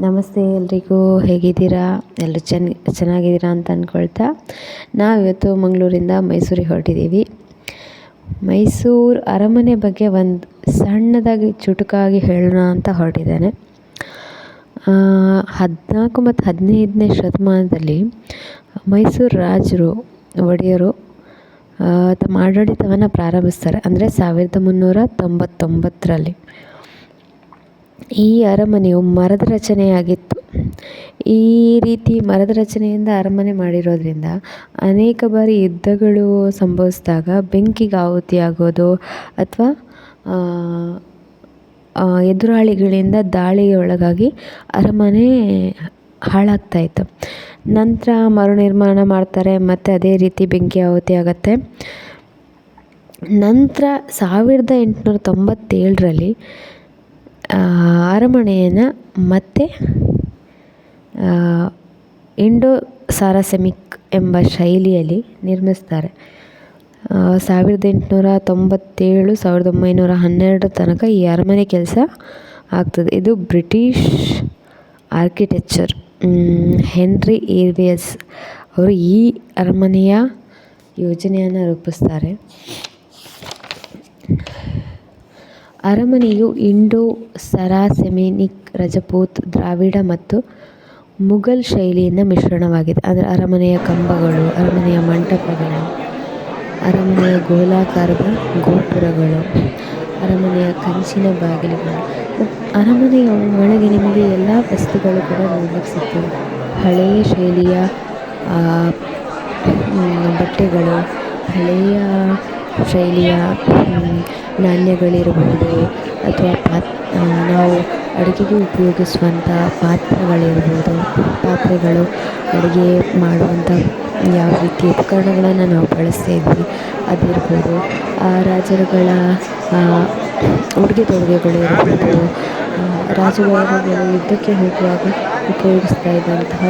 ನಮಸ್ತೆ ಎಲ್ರಿಗೂ, ಹೇಗಿದ್ದೀರಾ? ಎಲ್ಲರೂ ಚೆನ್ನಾಗಿದ್ದೀರಾ ಅಂತ ಅಂದ್ಕೊಳ್ತಾ ನಾವಿವತ್ತು ಮಂಗಳೂರಿಂದ ಮೈಸೂರಿಗೆ ಹೊರಟಿದ್ದೀವಿ. ಮೈಸೂರು ಅರಮನೆ ಬಗ್ಗೆ ಒಂದು ಸಣ್ಣದಾಗಿ ಚುಟುಕಾಗಿ ಹೇಳೋಣ ಅಂತ ಹೊರಟಿದ್ದೇನೆ. 14 ಮತ್ತು 15ನೇ ಶತಮಾನದಲ್ಲಿ ಮೈಸೂರು ರಾಜರು, ಒಡೆಯರು ತಮ್ಮ ಆಡಳಿತವನ್ನು ಪ್ರಾರಂಭಿಸ್ತಾರೆ. ಅಂದರೆ 1399ರಲ್ಲಿ. ಈ ಅರಮನೆಯು ಮರದ ರಚನೆಯಾಗಿತ್ತು. ಈ ರೀತಿ ಮರದ ರಚನೆಯಿಂದ ಅರಮನೆ ಮಾಡಿರೋದ್ರಿಂದ ಅನೇಕ ಬಾರಿ ಯುದ್ಧಗಳು ಸಂಭವಿಸಿದಾಗ ಬೆಂಕಿಗೆ ಆಹುತಿಯಾಗೋದು ಅಥವಾ ಎದುರಾಳಿಗಳಿಂದ ದಾಳಿಗೆ ಒಳಗಾಗಿ ಅರಮನೆ ಹಾಳಾಗ್ತಾಯಿತ್ತು. ನಂತರ ಮರುನಿರ್ಮಾಣ ಮಾಡ್ತಾರೆ, ಮತ್ತು ಅದೇ ರೀತಿ ಬೆಂಕಿ ಆಹುತಿ ಆಗುತ್ತೆ. ನಂತರ 1897ರಲ್ಲಿ ಅರಮನೆಯನ್ನು ಮತ್ತೆ ಇಂಡೋ ಸಾರಾಸೆಮಿಕ್ ಎಂಬ ಶೈಲಿಯಲ್ಲಿ ನಿರ್ಮಿಸ್ತಾರೆ. 1897 1912 ತನಕ ಈ ಅರಮನೆ ಕೆಲಸ ಆಗ್ತದೆ. ಇದು ಬ್ರಿಟಿಷ್ ಆರ್ಕಿಟೆಕ್ಚರ್ ಹೆನ್ರಿ ಏರಿಯಸ್ ಅವರು ಈ ಅರಮನೆಯ ಯೋಜನೆಯನ್ನು ರೂಪಿಸ್ತಾರೆ. ಅರಮನೆಯು ಇಂಡೋ ಸಾರಾಸೆಮಿನಿಕ್, ರಜಪೂತ್, ದ್ರಾವಿಡ ಮತ್ತು ಮುಘಲ್ ಶೈಲಿಯಿಂದ ಮಿಶ್ರಣವಾಗಿದೆ. ಅಂದರೆ ಅರಮನೆಯ ಕಂಬಗಳು, ಅರಮನೆಯ ಮಂಟಪಗಳು, ಅರಮನೆಯ ಗೋಲಾಕಾರದ ಗೋಪುರಗಳು, ಅರಮನೆಯ ಕಂಚಿನ ಬಾಗಿಲುಗಳು, ಅರಮನೆಯ ಒಳಗೆ ನಿಮಗೆ ಎಲ್ಲ ವಸ್ತುಗಳು ಕೂಡ ನೋಡಲಿಕ್ಕೆ ಸಿಗ್ತದೆ. ಹಳೆಯ ಶೈಲಿಯ ಬಟ್ಟೆಗಳು, ಹಳೆಯ ಶೈಲಿಯ ನಾಣ್ಯಗಳಿರಬಹುದು, ಅಥವಾ ನಾವು ಅಡುಗೆಗೆ ಉಪಯೋಗಿಸುವಂಥ ಪಾತ್ರೆಗಳು, ಅಡುಗೆ ಮಾಡುವಂಥ ಯಾವ ರೀತಿ ಉಪಕರಣಗಳನ್ನು ನಾವು ಬಳಸ್ತಾ ಇದ್ವಿ ಅದಿರ್ಬೋದು. ಆ ರಾಜರುಗಳ ಉಡುಗೆ ತೊಡುಗೆಗಳು ಇರ್ಬೋದು, ರಾಜರುಗಳು ಯುದ್ಧಕ್ಕೆ ಹೋಗುವಾಗ ಉಪಯೋಗಿಸ್ತಾ ಇದ್ದಂತಹ